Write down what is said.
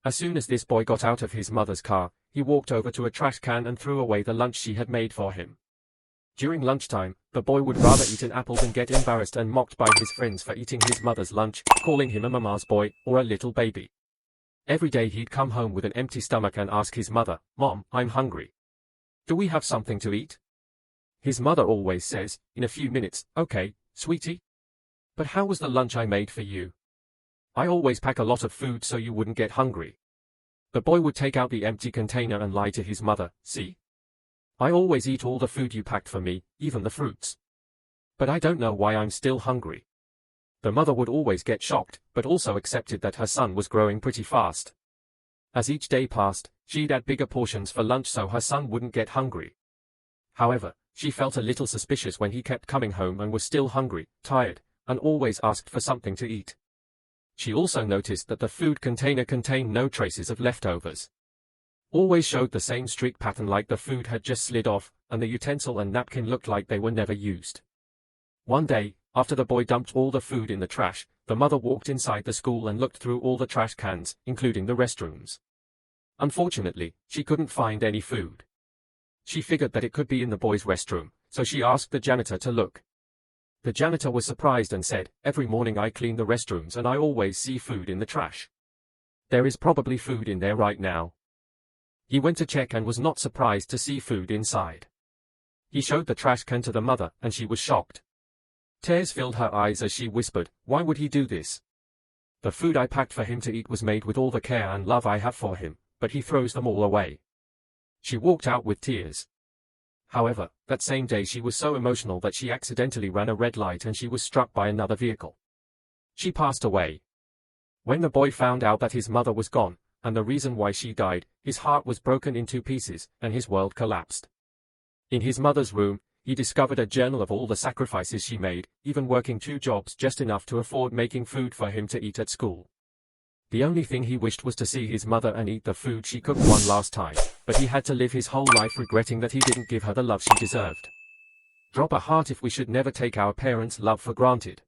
As soon as this boy got out of his mother's car, he walked over to a trash can and threw away the lunch she had made for him. During lunchtime, the boy would rather eat an apple than get embarrassed and mocked by his friends for eating his mother's lunch, calling him a mama's boy or a little baby. Every day he'd come home with an empty stomach and ask his mother, "Mom, I'm hungry. Do we have something to eat?" His mother always says, in a few minutes, "Okay, sweetie. But how was the lunch I made for you? I always pack a lot of food so you wouldn't get hungry." The boy would take out the empty container and lie to his mother, "See? I always eat all the food you packed for me, even the fruits. But I don't know why I'm still hungry." The mother would always get shocked, but also accepted that her son was growing pretty fast. As each day passed, she'd add bigger portions for lunch so her son wouldn't get hungry. However, she felt a little suspicious when he kept coming home and was still hungry, tired, and always asked for something to eat. She also noticed that the food container contained no traces of leftovers. Always showed the same streak pattern like the food had just slid off, and the utensil and napkin looked like they were never used. One day, after the boy dumped all the food in the trash, the mother walked inside the school and looked through all the trash cans, including the restrooms. Unfortunately, she couldn't find any food. She figured that it could be in the boy's restroom, so she asked the janitor to look. The janitor was surprised and said, "Every morning I clean the restrooms and I always see food in the trash. There is probably food in there right now." He went to check and was not surprised to see food inside. He showed the trash can to the mother, and she was shocked. Tears filled her eyes as she whispered, "Why would he do this? The food I packed for him to eat was made with all the care and love I have for him, but he throws them all away." She walked out with tears. However, that same day she was so emotional that she accidentally ran a red light and she was struck by another vehicle. She passed away. When the boy found out that his mother was gone, and the reason why she died, his heart was broken in two pieces, and his world collapsed. In his mother's room, he discovered a journal of all the sacrifices she made, even working 2 jobs just enough to afford making food for him to eat at school. The only thing he wished was to see his mother and eat the food she cooked one last time, but he had to live his whole life regretting that he didn't give her the love she deserved. Drop a heart if we should never take our parents' love for granted.